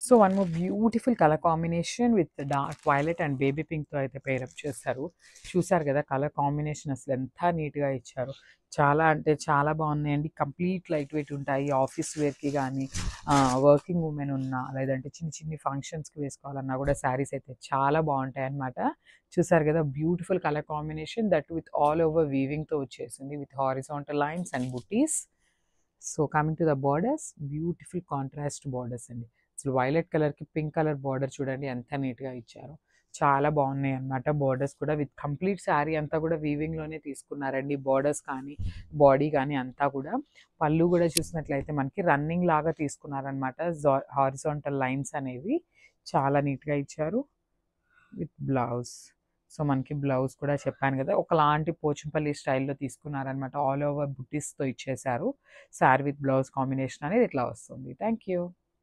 So one more beautiful colour combination with dark violet and baby పింక్తో అయితే pair up చేస్తారు. చూసారు కదా కలర్ కాంబినేషన్ అసలు ఎంత నీట్గా ఇచ్చారు. చాలా అంటే చాలా బాగున్నాయండి. కంప్లీట్ లైట్ వెయిట్ ఉంటాయి. ఆఫీస్ వేర్కి కానీ వర్కింగ్ ఉమెన్ ఉన్నా లేదంటే చిన్న చిన్ని ఫంక్షన్స్కి వేసుకోవాలన్నా కూడా శారీస్ అయితే చాలా బాగుంటాయి అన్నమాట. చూసారు కదా beautiful colour combination that with all over వీవింగ్తో వచ్చేసింది విత్ హారిజాంటల్ లైన్స్ అండ్ బుటీస్. So coming to the borders, beautiful contrast borders అండి. అసలు వైలెట్ కలర్కి పింక్ కలర్ బార్డర్ చూడండి ఎంత నీట్గా ఇచ్చారో. చాలా బాగున్నాయి అన్నమాట. బార్డర్స్ కూడా విత్ కంప్లీట్ శారీ అంతా కూడా వీవింగ్లోనే తీసుకున్నారండి. బార్డర్స్ కానీ బాడీ కానీ అంతా కూడా. పళ్ళు కూడా చూసినట్లయితే మనకి రన్నింగ్ లాగా తీసుకున్నారనమాట. హారిజాంటల్ లైన్స్ అనేవి చాలా నీట్గా ఇచ్చారు విత్ బ్లౌజ్. సో మనకి బ్లౌజ్ కూడా చెప్పాను కదా ఒకలాంటి పోచంపల్లి స్టైల్లో తీసుకున్నారనమాట. ఆల్ ఓవర్ బుట్టీస్తో ఇచ్చేసారు. శారీ విత్ బ్లౌజ్ కాంబినేషన్ అనేది ఇట్లా వస్తుంది. Thank you.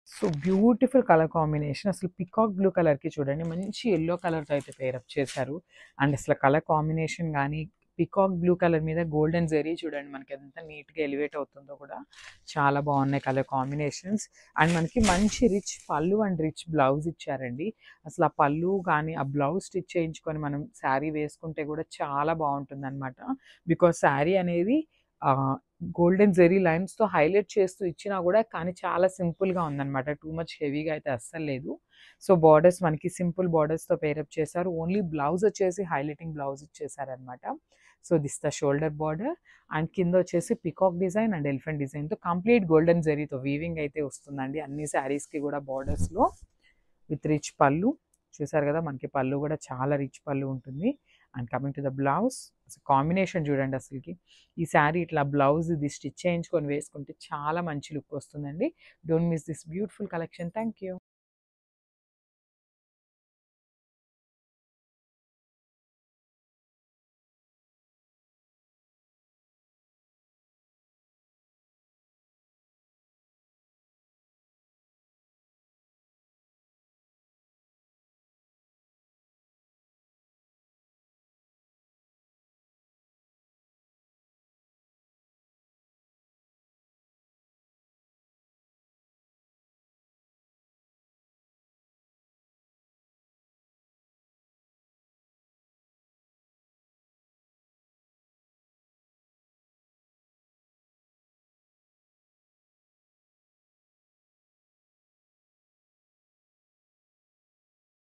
So beautiful colour combination. అసలు పికాక్ బ్లూ కలర్కి చూడండి మంచి ఎల్లో కలర్తో అయితే పేరప్ చేశారు. అండ్ అసలు కలర్ కాంబినేషన్ కానీ పికాక్ బ్లూ కలర్ మీద గోల్డెన్ జెరీ చూడండి మనకి ఎంత నీట్గా ఎలివేట్ అవుతుందో కూడా. చాలా బాగున్నాయి కలర్ కాంబినేషన్స్. అండ్ మనకి మంచి rich pallu and rich blouse ఇచ్చారండి. అసలు ఆ పళ్ళు కానీ ఆ బ్లౌజ్ స్టిచ్ చేయించుకొని మనం శారీ వేసుకుంటే కూడా చాలా బాగుంటుంది అనమాట. బికాస్ శారీ అనేది గోల్డెన్ జెరీ లైన్స్తో హైలైట్ చేస్తూ ఇచ్చినా కూడా కానీ చాలా సింపుల్గా ఉందన్నమాట. టూ మచ్ హెవీగా అయితే అస్సలు లేదు. సో బార్డర్స్ మనకి సింపుల్ బార్డర్స్తో పేరప్ చేశారు. ఓన్లీ బ్లౌజ్ వచ్చేసి హైలైటింగ్ బ్లౌజ్ ఇచ్చేసారనమాట. So this the shoulder border. And కింద వచ్చేసి పికాక్ డిజైన్ అండ్ ఎలిఫెంట్ డిజైన్తో కంప్లీట్ గోల్డెన్ జెరీతో వీవింగ్ అయితే వస్తుందండి అన్ని శారీస్కి కూడా బార్డర్స్లో విత్ రిచ్ పళ్ళు. చూసారు కదా మనకి పళ్ళు కూడా చాలా రిచ్ పళ్ళు ఉంటుంది. And coming to the blouse, combination చూడండి అసలుకి. ఈ శారీ ఇట్లా బ్లౌజ్ ఇది స్టిచ్ చేయించుకొని వేసుకుంటే చాలా మంచి లుక్ వస్తుందండి. Don't miss this beautiful collection. Thank you.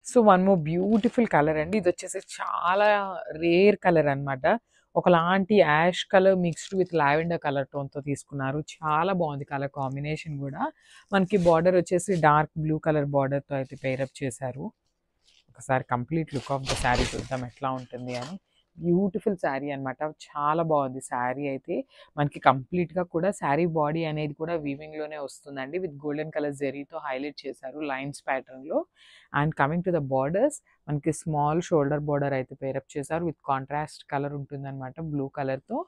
So one more beautiful colour అండి. ఇది వచ్చేసి చాలా రేర్ కలర్ అన్నమాట. ఒకలాంటి ash colour mixed with lavender colour టోన్‌తో తీసుకున్నారు. చాలా బాగుంది కలర్ కాంబినేషన్ కూడా. మనకి బార్డర్ వచ్చేసి డార్క్ బ్లూ కలర్ బార్డర్‌తో అయితే పేరప్ చేశారు. ఒకసారి complete look of the sari చూద్దాం ఎట్లా ఉంటుంది అని. బ్యూటిఫుల్ శారీ అన్నమాట. చాలా బాగుంది శారీ అయితే. మనకి కంప్లీట్‌గా కూడా శారీ బాడీ అనేది కూడా వీవింగ్‌లోనే వస్తుందండి. విత్ గోల్డెన్ కలర్ జెరీతో హైలైట్ చేశారు లైన్స్ ప్యాటర్న్‌లో. And coming to the borders, మనకి స్మాల్ షోల్డర్ బార్డర్ అయితే పేరప్ చేశారు. విత్ కాంట్రాస్ట్ కలర్ ఉంటుందన్నమాట బ్లూ కలర్‌తో.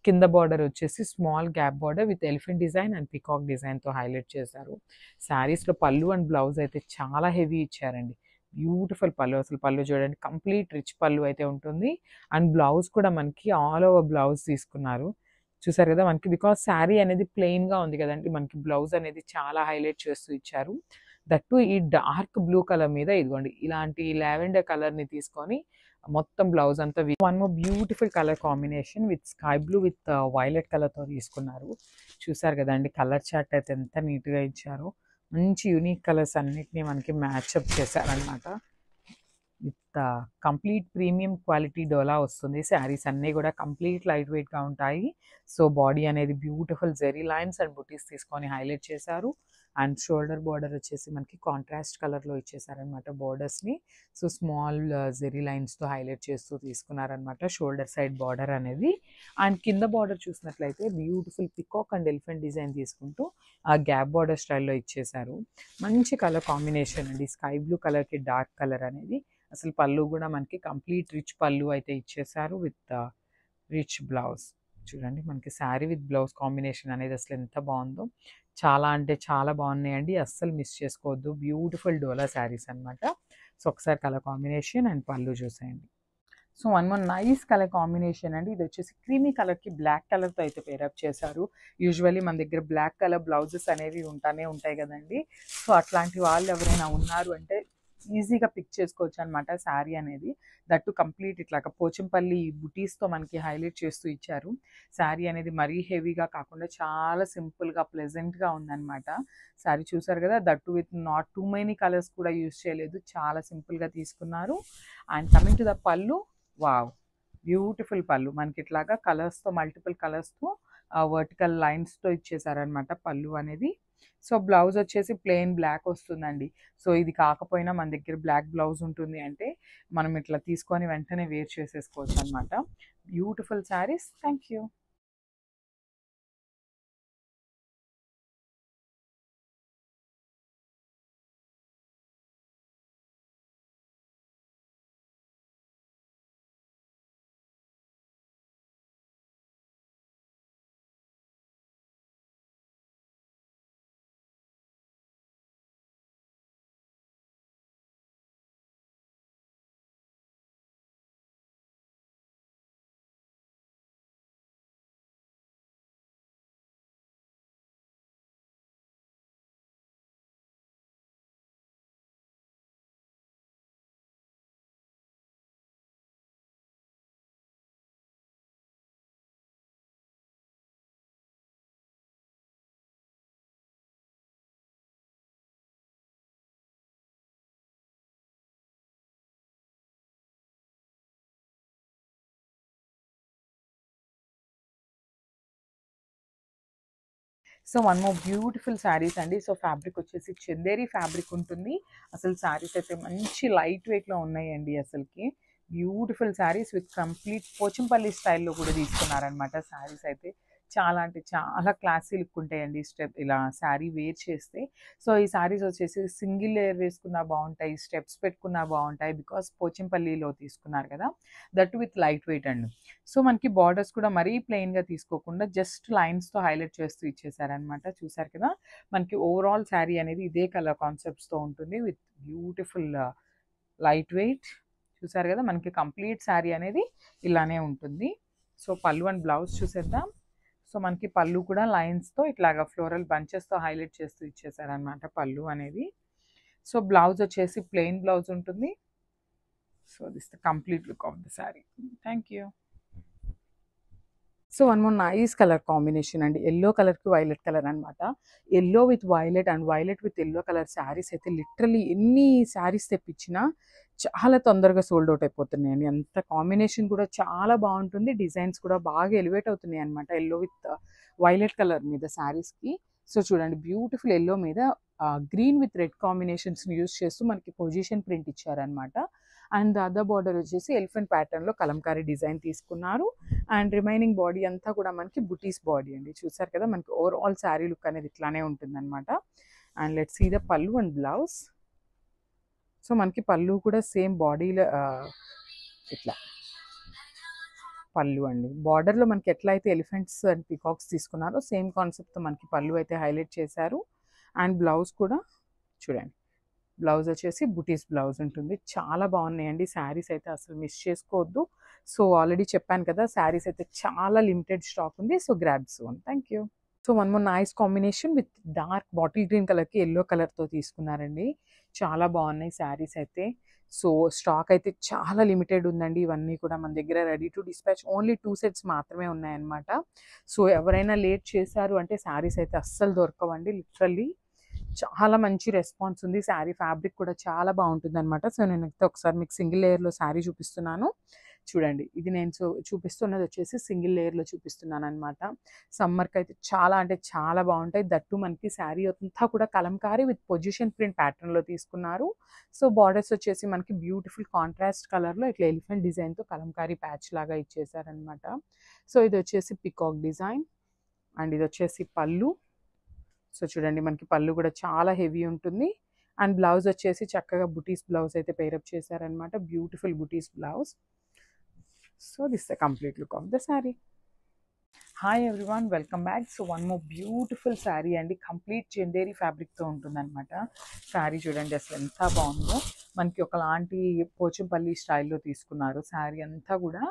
కింద బార్డర్ వచ్చేసి small gap border with elephant design and peacock డిజైన్‌తో హైలైట్ చేశారు. శారీస్‌లో పళ్ళు అండ్ బ్లౌజ్ అయితే చాలా హెవీ ఇచ్చారండి. బ్యూటిఫుల్ పళ్ళు. అసలు పళ్ళు చూడండి కంప్లీట్ రిచ్ పళ్ళు అయితే ఉంటుంది. అండ్ బ్లౌజ్ కూడా మనకి ఆల్ ఓవర్ బ్లౌజ్ తీసుకున్నారు. చూసారు కదా మనకి బికాజ్ శారీ అనేది ప్లెయిన్‌గా ఉంది కదండీ! మనకి బ్లౌజ్ అనేది చాలా హైలైట్ చేస్తూ ఇచ్చారు. దట్ టూ ఈ డార్క్ బ్లూ కలర్ మీద ఇదిగోండి ఇలాంటి లావెండర్ కలర్‌ని తీసుకొని మొత్తం బ్లౌజ్ అంతా one more beautiful colour combination with sky blue with violet కలర్‌తో తీసుకున్నారు. చూసారు కదండీ కలర్ చార్ట్ అయితే ఎంత నీట్‌గా ఇచ్చారో. మంచి యూనిక్ కలర్స్ అన్నిటిని మనకి మ్యాచప్ చేశారనమాట. విత్ కంప్లీట్ ప్రీమియం క్వాలిటీ డోలా వస్తుంది. శారీస్ అన్నీ కూడా కంప్లీట్ లైట్ వెయిట్‌గా ఉంటాయి. సో బాడీ అనేది బ్యూటిఫుల్ జెరీ లైన్స్ అండ్ బుటీస్ తీసుకొని హైలైట్ చేశారు. అండ్ షోల్డర్ బార్డర్ వచ్చేసి మనకి కాంట్రాస్ట్ కలర్‌లో ఇచ్చేసారనమాట బార్డర్స్‌ని. సో స్మాల్ జెరీ లైన్స్‌తో హైలైట్ చేస్తూ తీసుకున్నారనమాట షోల్డర్ సైడ్ బార్డర్ అనేది. అండ్ కింద బార్డర్ చూసినట్లయితే beautiful peacock and elephant design తీసుకుంటూ ఆ గ్యాప్ బార్డర్ స్టైల్‌లో ఇచ్చేసారు. మంచి కలర్ కాంబినేషన్ అండి. స్కై బ్లూ కలర్‌కి డార్క్ కలర్ అనేది. అసలు పళ్ళు కూడా మనకి కంప్లీట్ రిచ్ పళ్ళు అయితే ఇచ్చేసారు విత్ రిచ్ బ్లౌజ్. చూడండి మనకి శారీ విత్ బ్లౌజ్ కాంబినేషన్ అనేది అసలు ఎంత బాగుందో. చాలా అంటే చాలా బాగున్నాయండి. అస్సలు మిస్ చేసుకోవద్దు. బ్యూటిఫుల్ డోలా శారీస్ అనమాట. సో ఒకసారి కలర్ కాంబినేషన్ అండ్ పళ్ళు చూసేయండి. So one more nice colour combination అండి. ఇది వచ్చేసి క్రీమీ కలర్కి బ్లాక్ కలర్తో అయితే పేరప్ చేశారు. యూజువల్లీ మన దగ్గర బ్లాక్ కలర్ బ్లౌజెస్ అనేవి ఉంటాయి కదండి. సో అట్లాంటి వాళ్ళు ఎవరైనా ఉన్నారు అంటే ఈజీగా పిక్ చేసుకోవచ్చు అనమాట శారీ అనేది. దట్టు కంప్లీట్ ఇట్లాగా పోచంపల్లి బుటీస్తో మనకి హైలైట్ చేస్తూ ఇచ్చారు. శారీ అనేది మరీ హెవీగా కాకుండా చాలా సింపుల్గా ప్లెజెంట్గా ఉందన్నమాట. శారీ చూసారు కదా, that with not too many colours కూడా యూజ్ చేయలేదు, చాలా సింపుల్గా తీసుకున్నారు. అండ్ కమింగ్ టు ద పళ్ళు, వావ్, బ్యూటిఫుల్ పళ్ళు. మనకి ఇట్లాగా కలర్స్తో మల్టిపుల్ కలర్స్తో వర్టికల్ లైన్స్తో ఇచ్చేసారనమాట పళ్ళు అనేది. సో బ్లౌజ్ వచ్చేసి ప్లెయిన్ బ్లాక్ వస్తుందండి. సో ఇది కాకపోయినా మన దగ్గర బ్లాక్ బ్లౌజ్ ఉంటుంది అంటే మనం ఇట్లా తీసుకొని వెంటనే వేర్ చేసేసుకోవచ్చు అనమాట. Beautiful saris. Thank you. So one more beautiful saris అండి. సో ఫ్యాబ్రిక్ వచ్చేసి చందేరి ఫ్యాబ్రిక్ ఉంటుంది. అసలు శారీస్ అయితే మంచి లైట్ వెయిట్లో ఉన్నాయండి. అసలుకి beautiful saris with complete Pochampally స్టైల్లో కూడా తీసుకున్నారనమాట. శారీస్ అయితే చాలా అంటే చాలా క్లాసీ లుక్ ఉంటాయండి స్టెప్ ఇలా శారీ వేర్ చేస్తే. సో ఈ శారీస్ వచ్చేసి సింగిల్ లేయర్ వేసుకున్నా బాగుంటాయి, స్టెప్స్ పెట్టుకున్నా బాగుంటాయి, బికాస్ పోచంపల్లిలో తీసుకున్నారు కదా, దట్ విత్ లైట్ వెయిట్ అండి. సో మనకి బార్డర్స్ కూడా మరీ ప్లెయిన్గా తీసుకోకుండా జస్ట్ లైన్స్తో హైలైట్ చేస్తూ ఇచ్చేసారనమాట. చూసారు కదా, మనకి ఓవరాల్ శారీ అనేది ఇదే కలర్ కాన్సెప్ట్స్తో ఉంటుంది విత్ బ్యూటిఫుల్ లైట్ వెయిట్. చూసారు కదా, మనకి కంప్లీట్ శారీ అనేది ఇలానే ఉంటుంది. సో పళ్ళు అండ్ బ్లౌజ్ చూసేద్దాం. సో మనకి పళ్ళు కూడా లైన్స్తో ఇట్లాగా ఫ్లోరల్ బంచెస్తో హైలైట్ చేస్తూ ఇచ్చేసారనమాట పళ్ళు అనేది. సో బ్లౌజ్ వచ్చేసి ప్లెయిన్ బ్లౌజ్ ఉంటుంది. So this the complete look of the sari. Thank you. So one more nice colour combination అండి. ఎల్లో కలర్కి వైలెట్ కలర్ అనమాట. Yellow with violet and violet with yellow colour saris అయితే literally ఎన్ని శారీస్ తెప్పించినా చాలా తొందరగా sold out అయిపోతున్నాయండి. అంత combination కూడా చాలా బాగుంటుంది, డిజైన్స్ కూడా బాగా ఎలివేట్ అవుతున్నాయి అనమాట ఎల్లో విత్ వైలెట్ కలర్ మీద శారీస్కి. సో చూడండి, బ్యూటిఫుల్ ఎల్లో మీద గ్రీన్ విత్ రెడ్ కాంబినేషన్స్ని యూస్ చేస్తూ మనకి పొజిషన్ ప్రింట్ ఇచ్చారనమాట. అండ్ అదర్ బార్డర్ వచ్చేసి ఎలిఫెంట్ ప్యాటర్న్లో కలంకారీ డిజైన్ తీసుకున్నారు. అండ్ రిమైనింగ్ బాడీ అంతా కూడా మనకి బుటీస్ బాడీ అండి. చూసారు కదా, మనకి ఓవరాల్ శారీ లుక్ అనేది ఇట్లానే ఉంటుందన్నమాట. అండ్ లెట్స్ సీ ద పళ్ళు అండ్ బ్లౌజ్. సో మనకి పళ్ళు కూడా సేమ్ బాడీలో ఇట్లా పళ్ళు అండి. బార్డర్లో మనకి ఎట్లా అయితే ఎలిఫెంట్స్ అండ్ పికాక్స్ తీసుకున్నారో సేమ్ కాన్సెప్ట్తో మనకి పళ్ళు అయితే హైలైట్ చేశారు. అండ్ బ్లౌజ్ కూడా చూడండి, బ్లౌజ్ వచ్చేసి బుటీస్ బ్లౌజ్ ఉంటుంది. చాలా బాగున్నాయండి శారీస్ అయితే, అసలు మిస్ చేసుకోవద్దు. సో ఆల్రెడీ చెప్పాను కదా, శారీస్ అయితే చాలా లిమిటెడ్ స్టాక్ ఉంది. So grab soon. Thank you. So one more nice combination with dark bottle green కలర్కి ఎల్లో కలర్తో తీసుకున్నారండి. చాలా బాగున్నాయి శారీస్ అయితే. సో స్టాక్ అయితే చాలా లిమిటెడ్ ఉందండి. ఇవన్నీ కూడా మన దగ్గర ready to dispatch only 2 sets మాత్రమే ఉన్నాయన్నమాట. సో ఎవరైనా లేట్ చేశారు అంటే శారీస్ అయితే అస్సలు దొరకవండి. లిటరల్లీ చాలా మంచి రెస్పాన్స్ ఉంది. శారీ ఫ్యాబ్రిక్ కూడా చాలా బాగుంటుంది అనమాట. సో నేనైతే ఒకసారి మీకు సింగిల్ లేయర్లో శారీ చూపిస్తున్నాను. చూడండి, ఇది నేను చూపిస్తున్నది వచ్చేసి సింగిల్ లేయర్లో చూపిస్తున్నాను అనమాట. సమ్మర్కి అయితే చాలా అంటే చాలా బాగుంటాయి. దట్టు మనకి శారీ అంతా కూడా కలంకారీ విత్ పొజిషన్ ప్రింట్ ప్యాటర్న్లో తీసుకున్నారు. సో బార్డర్స్ వచ్చేసి మనకి బ్యూటిఫుల్ కాంట్రాస్ట్ కలర్లో ఇట్లా ఎలిఫెంట్ డిజైన్తో కలంకారీ ప్యాచ్ లాగా ఇచ్చేసారనమాట. సో ఇది వచ్చేసి పికాక్ డిజైన్ అండ్ ఇది వచ్చేసి పళ్ళు. సో చూడండి, మనకి పళ్ళు కూడా చాలా హెవీ ఉంటుంది. అండ్ బ్లౌజ్ వచ్చేసి చక్కగా బుటీస్ బ్లౌజ్ అయితే పేరప్ చేశారనమాట. Beautiful buttis blouse. So this the complete look of the sari. Hi everyone, welcome back. So one more beautiful sari అండి. కంప్లీట్ చందేరి ఫ్యాబ్రిక్తో ఉంటుందన్నమాట. శారీ చూడండి అసలు ఎంత బాగుందో. మనకి ఒకలాంటి పోచంపల్లి స్టైల్‌లో తీసుకున్నారు. శారీ అంతా కూడా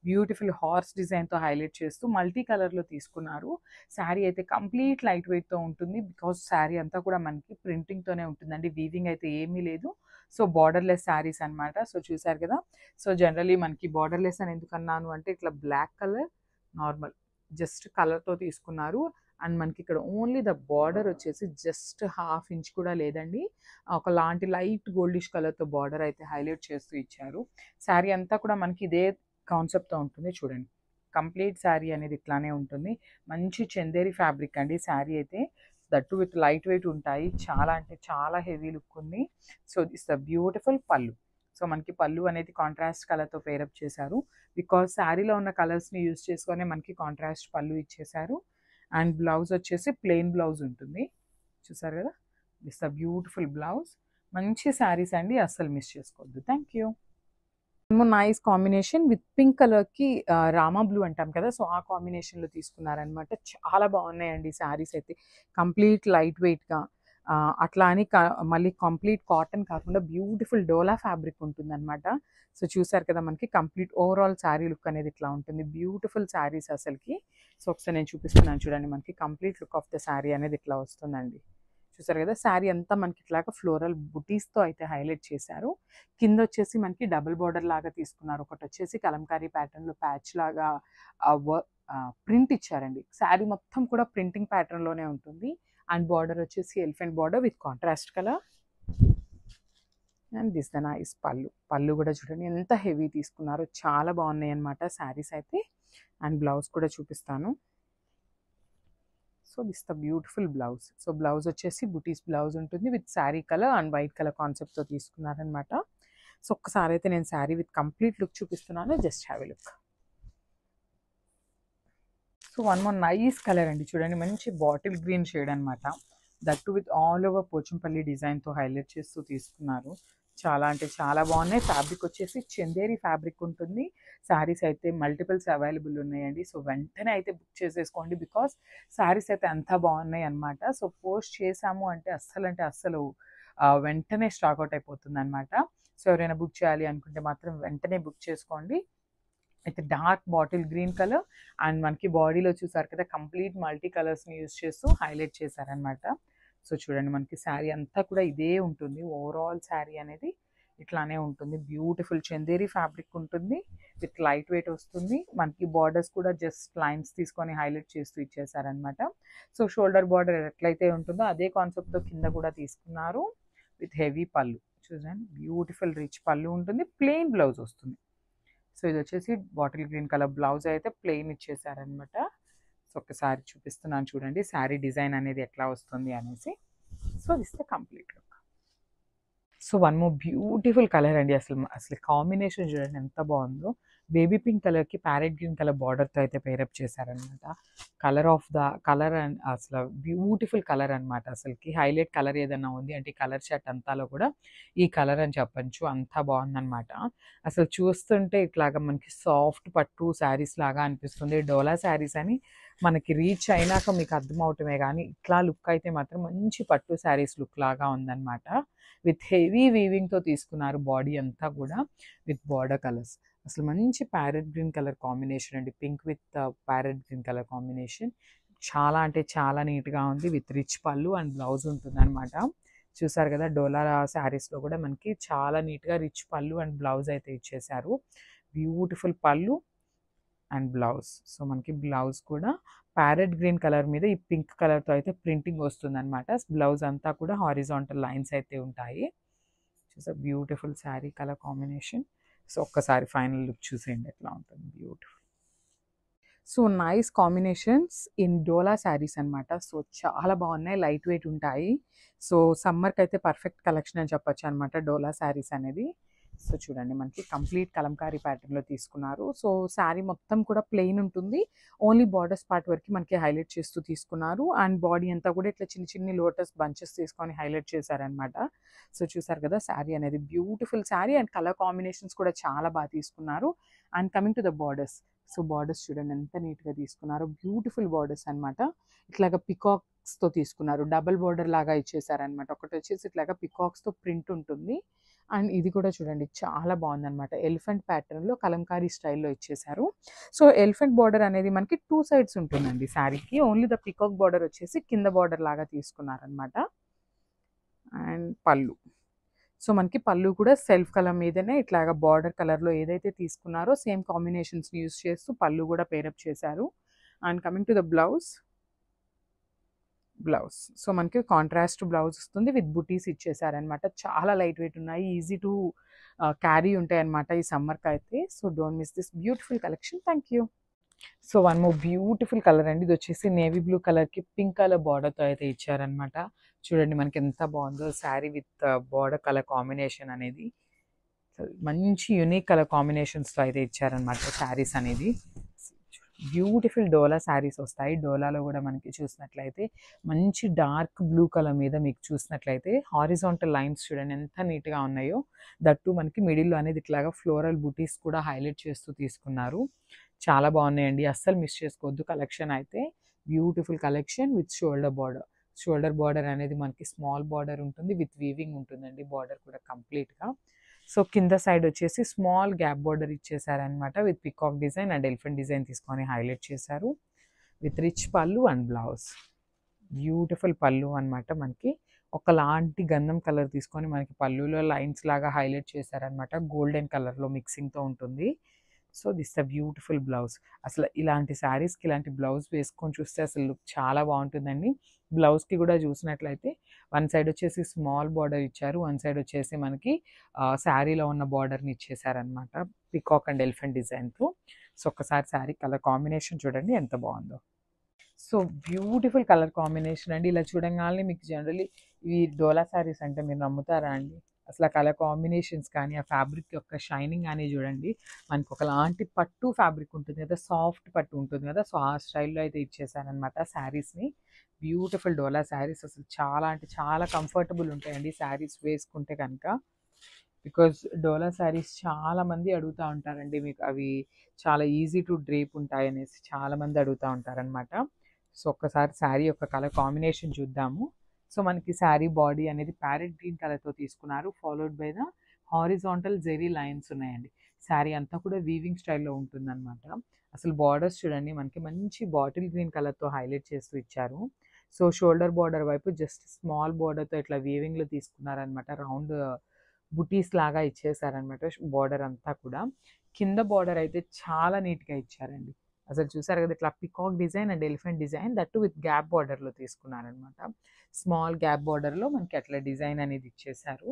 బ్యూటిఫుల్ హార్స్ డిజైన్‌తో హైలైట్ చేస్తూ మల్టీ కలర్‌లో తీసుకున్నారు. శారీ అయితే కంప్లీట్ లైట్ వెయిట్‌తో ఉంటుంది. బికాజ్ శారీ అంతా కూడా మనకి ప్రింటింగ్‌తోనే ఉంటుందండి. వీవింగ్ అయితే ఏమీ లేదు. సో, బోర్డర్‌లెస్ శారీస్ అన్నమాట. సో, చూసారు కదా! సో, జనరల్లీ మనకి బోర్డర్‌లెస్ అని ఎందుకన్నాను అంటే ఇట్లా బ్లాక్ కలర్ నార్మల్ జస్ట్ కలర్‌తో తీసుకున్నారు. అండ్ మనకి ఇక్కడ ఓన్లీ ద బార్డర్ వచ్చేసి జస్ట్ హాఫ్ ఇంచ్ కూడా లేదండి. ఒకలాంటి లైట్ గోల్డిష్ కలర్‌తో బార్డర్ అయితే హైలైట్ చేస్తూ ఇచ్చారు. శారీ అంతా కూడా మనకి ఇదే కాన్సెప్ట్‌తో ఉంటుంది చూడండి. కంప్లీట్ శారీ అనేది ఇట్లానే ఉంటుంది. మంచి చందేరి ఫ్యాబ్రిక్ అండి శారీ అయితే. దట్ విత్ లైట్ వెయిట్ ఉంటాయి. చాలా అంటే చాలా హెవీ లుక్ ఉంది. సో, దిస్ ద బ్యూటిఫుల్ పళ్ళు. సో, మనకి పళ్ళు అనేది కాంట్రాస్ట్ కలర్‌తో పేరప్ చేశారు. బికాజ్ శారీలో ఉన్న కలర్స్‌ని యూజ్ చేసుకొనే మనకి కాంట్రాస్ట్ పళ్ళు ఇచ్చేశారు. అండ్ బ్లౌజ్ వచ్చేసి ప్లెయిన్ బ్లౌజ్ ఉంటుంది. చూసారు కదా! This the beautiful blouse. మంచి శారీస్ అండి. అస్సలు మిస్ చేసుకోవద్దు. Thank you. Nice combination with pink కలర్‌కి రామా బ్లూ అంటాం కదా! సో, ఆ కాంబినేషన్‌లో తీసుకున్నారనమాట. చాలా బాగున్నాయండి శారీస్ అయితే. కంప్లీట్ లైట్ వెయిట్‌గా అట్లా అని మళ్ళీ కంప్లీట్ కాటన్ కాకుండా బ్యూటిఫుల్ డోలా ఫ్యాబ్రిక్ ఉంటుందనమాట. సో, చూసారు కదా! మనకి కంప్లీట్ ఓవరాల్ శారీ లుక్ అనేది ఇట్లా ఉంటుంది. బ్యూటిఫుల్ శారీస్ అసలకి. సో, ఒకసారి నేను చూపిస్తున్నాను చూడండి. మనకి complete look of the sari అనేది ఇట్లా వస్తుందండి. చూసారు కదా! శారీ అంతా మనకి ఇట్లాగా ఫ్లోరల్ బుటీస్‌తో అయితే హైలైట్ చేశారు. కిందొచ్చేసి మనకి డబుల్ బోర్డర్ లాగా తీసుకున్నారు. ఒకటొచ్చేసి కలంకారీ ప్యాటర్న్‌లో ప్యాచ్ లాగా ప్రింట్ ఇచ్చారండి. శారీ మొత్తం కూడా ప్రింటింగ్ ప్యాటర్న్‌లోనే ఉంటుంది. అండ్ బార్డర్ వచ్చేసి elephant border with contrast colour. And this the nice పళ్ళు. పళ్ళు కూడా చూడండి ఎంత హెవీ తీసుకున్నారో. చాలా బాగున్నాయన్నమాట శారీస్ అయితే. అండ్ బ్లౌజ్ కూడా చూపిస్తాను. So, this the beautiful blouse. So, blouse వచ్చేసి బుటీస్ బ్లౌజ్ ఉంటుంది with sari colour and white colour కాన్సెప్ట్‌తో తీసుకున్నారనమాట. సో, ఒక్కసారి అయితే నేను శారీ విత్ కంప్లీట్ లుక్ చూపిస్తున్నాను. Just have a look. So, one more nice colour అండి. చూడండి మంచి బాటిల్ గ్రీన్ షేడ్ అనమాట. That too with all over Pochampally డిజైన్‌తో హైలైట్ చేస్తూ తీసుకున్నారు. చాలా అంటే చాలా బాగున్నాయి. ఫ్యాబ్రిక్ వచ్చేసి చందేరి ఫ్యాబ్రిక్ ఉంటుంది. శారీస్ అయితే మల్టిపుల్స్ అవైలబుల్ ఉన్నాయండి. సో, వెంటనే అయితే బుక్ చేసేసుకోండి. బికాజ్ శారీస్ అయితే అంతా బాగున్నాయి అనమాట. సో, పోస్ట్ చేసాము అంటే అస్సలు వెంటనే స్టాక్ అవుట్ అయిపోతుందనమాట. సో, ఎవరైనా బుక్ చేయాలి అనుకుంటే మాత్రం వెంటనే బుక్ చేసుకోండి. అయితే dark bottle green colour and మనకి బాడీలో చూసారు కదా! కంప్లీట్ మల్టీ కలర్స్‌ని యూజ్ చేస్తూ హైలైట్ చేశారనమాట. సో, చూడండి మనకి శారీ అంతా కూడా ఇదే ఉంటుంది. ఓవరాల్ శారీ అనేది ఇట్లానే ఉంటుంది. బ్యూటిఫుల్ చందేరి ఫ్యాబ్రిక్ ఉంటుంది. విత్ లైట్ వెయిట్ వస్తుంది. మనకి బార్డర్స్ కూడా జస్ట్ లైన్స్ తీసుకొని హైలైట్ చేస్తూ ఇచ్చేసారనమాట. సో, షోల్డర్ బార్డర్ ఎట్లయితే ఉంటుందో అదే కాన్సెప్ట్‌తో కింద కూడా తీసుకున్నారు. విత్ హెవీ పళ్ళు. చూడండి బ్యూటిఫుల్ రిచ్ పళ్ళు ఉంటుంది. ప్లెయిన్ బ్లౌజ్ వస్తుంది. సో, ఇదొచ్చేసి బాటిల్ గ్రీన్ కలర్ బ్లౌజ్ అయితే ప్లెయిన్ ఇచ్చేసారనమాట. సో, ఒక్కసారి చూపిస్తున్నాను చూడండి. శారీ డిజైన్ అనేది ఎట్లా వస్తుంది అనేసి. So, this the complete look. So, one more beautiful colour అండి. అసలు కాంబినేషన్ చూడండి ఎంత బాగుందో. బేబీ పింక్ కలర్‌కి ప్యారెట్ గ్రీన్ కలర్ బార్డర్‌తో అయితే పేరప్ చేశారనమాట. కలర్ అండ్ అసలు బ్యూటిఫుల్ కలర్ అనమాట అసలకి. హైలైట్ కలర్ ఏదన్నా ఉంది అంటే కలర్ షర్ట్ అంతాలో కూడా ఈ కలర్ అని చెప్పొచ్చు. అంతా బాగుందనమాట. అసలు చూస్తుంటే ఇట్లాగా మనకి సాఫ్ట్ పట్టు శారీస్ లాగా అనిపిస్తుంది. డోలా శారీస్ అని మనకి రీచ్ అయినాక మీకు అర్థమవటమే గానీ, ఇట్లా లుక్ అయితే మాత్రం మంచి పట్టు శారీస్ లుక్ లాగా ఉందనమాట. విత్ హెవీ వీవింగ్‌తో తీసుకున్నారు బాడీ అంతా కూడా విత్ బోర్డర్ కలర్స్. అసలు మంచి ప్యారెట్ గ్రీన్ కలర్ కాంబినేషన్ అండి. Pink with parrot green colour combination. చాలా అంటే చాలా నీట్‌గా ఉంది. With rich pallu and blouse ఉంటుందనమాట. చూసారు కదా! డోలా శారీస్‌లో కూడా మనకి చాలా నీట్‌గా రిచ్ పళ్ళు అండ్ బ్లౌజ్ అయితే ఇచ్చేశారు. బ్యూటిఫుల్ పళ్ళు అండ్ బ్లౌజ్. సో, మనకి బ్లౌజ్ కూడా ప్యారెట్ గ్రీన్ కలర్ మీద ఈ పింక్ కలర్‌తో అయితే ప్రింటింగ్ వస్తుందనమాట. బ్లౌజ్ అంతా కూడా హారిజాంటల్ లైన్స్ అయితే ఉంటాయి. చూసారు beautiful sari colour combination. So, ఒక్కసారి ఫైనల్ లుక్ చూసేయండి ఎట్లా ఉంటుంది. Beautiful. So, nice combinations in Dola saris అనమాట. సో, చాలా బాగున్నాయి. లైట్ వెయిట్ ఉంటాయి. సో, సమ్మర్‌కైతే పర్ఫెక్ట్ కలెక్షన్ అని చెప్పొచ్చనమాట డోలా శారీస్ అనేది. సో, చూడండి మనకి కంప్లీట్ కలంకారీ ప్యాటర్న్‌లో తీసుకున్నారు. సో, శారీ మొత్తం కూడా ప్లెయిన్ ఉంటుంది. ఓన్లీ బార్డర్స్ పార్ట్ వరకి మనకి హైలైట్ చేస్తూ తీసుకున్నారు. అండ్ బాడీ అంతా కూడా ఇట్లా చిన్ని చిన్ని లోటస్ బంచెస్ తీసుకొని హైలైట్ చేశారనమాట. సో, చూసారు కదా! శారీ అనేది beautiful sari and colour combinations కూడా చాలా బాగా తీసుకున్నారు. And coming to the borders. So, borders చూడండి ఎంత నీట్‌గా తీసుకున్నారో. బ్యూటిఫుల్ బార్డర్స్ అనమాట. ఇట్లాగా పికాక్స్‌తో తీసుకున్నారు. డబుల్ బార్డర్ లాగా ఇచ్చేసారనమాట. ఒకటొచ్చేసి ఇట్లాగా పికాక్స్‌తో ప్రింట్ ఉంటుంది. అండ్ ఇది కూడా చూడండి చాలా బాగుందన్నమాట. ఎలిఫెంట్ ప్యాటర్న్‌లో కలంకారీ స్టైల్‌లో ఇచ్చేసారు. సో, ఎలిఫెంట్ బోర్డర్ అనేది మనకి 2 సైడ్స్ ఉంటుందండి శారీకి. ఓన్లీ ద పీకాక్ బోర్డర్ వచ్చేసి కింద బోర్డర్ లాగా తీసుకున్నారనమాట. అండ్ పళ్ళు. సో, మనకి పళ్ళు కూడా సెల్ఫ్ కలర్ మీదనే ఇట్లాగా బార్డర్ కలర్‌లో ఏదైతే తీసుకున్నారో సేమ్ కాంబినేషన్స్‌ని యూజ్ చేస్తూ పళ్ళు కూడా పేరప్ చేశారు. And coming to the blouse. So, మనకి కాంట్రాస్ట్ బ్లౌజ్ వస్తుంది విత్ బుటీస్ ఇచ్చేసారనమాట. చాలా లైట్ వెయిట్ ఉన్నాయి. ఈజీ టు క్యారీ ఉంటాయన్నమాట ఈ సమ్మర్‌కైతే. So, don't miss this beautiful collection. Thank you. So, one more beautiful colour అండి. ఇదొచ్చేసి నేవీ బ్లూ కలర్‌కి పింక్ కలర్ బార్డర్‌తో అయితే ఇచ్చారనమాట. చూడండి మనకి ఎంత బావుందో sari with border colour combination అనేది. మంచి యూనిక్ కలర్ కాంబినేషన్స్‌తో అయితే ఇచ్చారనమాట శారీస్ అనేది. బ్యూటిఫుల్ డోలా శారీస్ వస్తాయి. డోలాలో కూడా మనకి చూసినట్లయితే మంచి డార్క్ బ్లూ కలర్ మీద మీకు చూసినట్లయితే హారిజాంటల్ లైన్స్ చూడండి ఎంత నీట్‌గా ఉన్నాయో. దట్ టూ మనకి మిడిల్‌లో అనేది ఇట్లాగా ఫ్లోరల్ బుటీస్ కూడా హైలైట్ చేస్తూ తీసుకున్నారు. చాలా బాగున్నాయండి. అస్సలు మిస్ చేసుకోవద్దు కలెక్షన్ అయితే. Beautiful collection with shoulder border. Shoulder border అనేది మనకి స్మాల్ బార్డర్ ఉంటుంది. విత్ వీవింగ్ ఉంటుందండి బార్డర్ కూడా కంప్లీట్‌గా. సో, కింద సైడ్ వచ్చేసి స్మాల్ గ్యాప్ బార్డర్ ఇచ్చేసారనమాట. With peacock design and elephant design తీసుకొని హైలైట్ చేశారు. With rich pallu and blouse. Beautiful pallu అనమాట మనకి. ఒకలాంటి గంధం కలర్ తీసుకొని మనకి పళ్ళులో లైన్స్ లాగా హైలైట్ చేశారనమాట. గోల్డెన్ కలర్‌లో మిక్సింగ్‌తో ఉంటుంది. So, this the beautiful blouse. అసలు ఇలాంటి శారీస్‌కి ఇలాంటి బ్లౌజ్ వేసుకొని చూస్తే అసలు లుక్ చాలా బావుంటుందండి. బ్లౌజ్‌కి కూడా చూసినట్లయితే వన్ సైడ్ వచ్చేసి స్మాల్ బార్డర్ ఇచ్చారు. వన్ సైడ్ వచ్చేసి మనకి శారీలో ఉన్న బార్డర్‌ని ఇచ్చేసారనమాట. పీకాక్ అండ్ ఎలిఫెంట్ డిజైన్‌తో. సో, ఒక్కసారి శారీ కలర్ కాంబినేషన్ చూడండి ఎంత బావుందో. సో, బ్యూటిఫుల్ కలర్ కాంబినేషన్ అండి. ఇలా చూడంగానే మీకు జనరల్లీ ఈ డోలా శారీస్ అంటే మీరు నమ్ముతారా అండి? అసలు ఆ కలర్ కాంబినేషన్స్ కానీ, ఆ ఫ్యాబ్రిక్ యొక్క షైనింగ్ గాని చూడండి. మనకు ఒకలాంటి పట్టు ఫ్యాబ్రిక్ ఉంటుంది కదా! సాఫ్ట్ పట్టు ఉంటుంది కదా! సో, ఆ స్టైల్‌లో అయితే ఇచ్చేసారనమాట శారీస్‌ని. బ్యూటిఫుల్ డోలా శారీస్ అసలు చాలా అంటే చాలా కంఫర్టబుల్ ఉంటాయండి శారీస్ వేసుకుంటే కనుక. బికాజ్ డోలా శారీస్ చాలామంది అడుగుతా ఉంటారండి. మీకు అవి చాలా ఈజీ టు డ్రేప్ ఉంటాయనేసి చాలామంది అడుగుతా ఉంటారనమాట. సో, ఒక్కసారి శారీ యొక్క కలర్ కాంబినేషన్ చూద్దాము. సో, మనకి శారీ బాడీ అనేది ప్యారెట్ గ్రీన్ కలర్‌తో తీసుకున్నారు. Followed by the horizontal zari lines ఉన్నాయండి. శారీ అంతా కూడా వీవింగ్ స్టైల్‌లో ఉంటుందనమాట. అసలు బార్డర్స్ చూడండి మనకి మంచి బాటిల్ గ్రీన్ కలర్‌తో హైలైట్ చేస్తూ ఇచ్చారు. సో, షోల్డర్ బార్డర్ వైపు జస్ట్ స్మాల్ బార్డర్‌తో ఇట్లా వీవింగ్‌లో తీసుకున్నారనమాట. రౌండ్ బుటీస్ లాగా ఇచ్చేసారనమాట బార్డర్ అంతా కూడా. కింద బార్డర్ అయితే చాలా నీట్‌గా ఇచ్చారండి. అసలు చూసారు కదా! ఇట్లా peacock design and elephant design that with gap బార్డర్‌లో తీసుకున్నారనమాట. స్మాల్ గ్యాప్ బార్డర్‌లో మనకి అట్లా డిజైన్ అనేది ఇచ్చేసారు.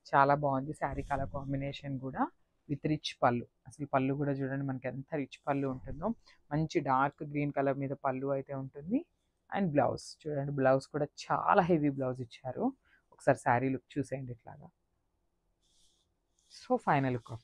చాలా బాగుంది శారీ కలర్ కాంబినేషన్ కూడా. విత్ రిచ్ పళ్ళు. అసలు పళ్ళు కూడా చూడండి మనకి ఎంత రిచ్ పళ్ళు ఉంటుందో. మంచి డార్క్ గ్రీన్ కలర్ మీద పళ్ళు అయితే ఉంటుంది. అండ్ బ్లౌజ్ చూడండి బ్లౌజ్ కూడా చాలా హెవీ బ్లౌజ్ ఇచ్చారు. ఒకసారి శారీ లుక్ చూసేయండి ఇట్లాగా. So, final look of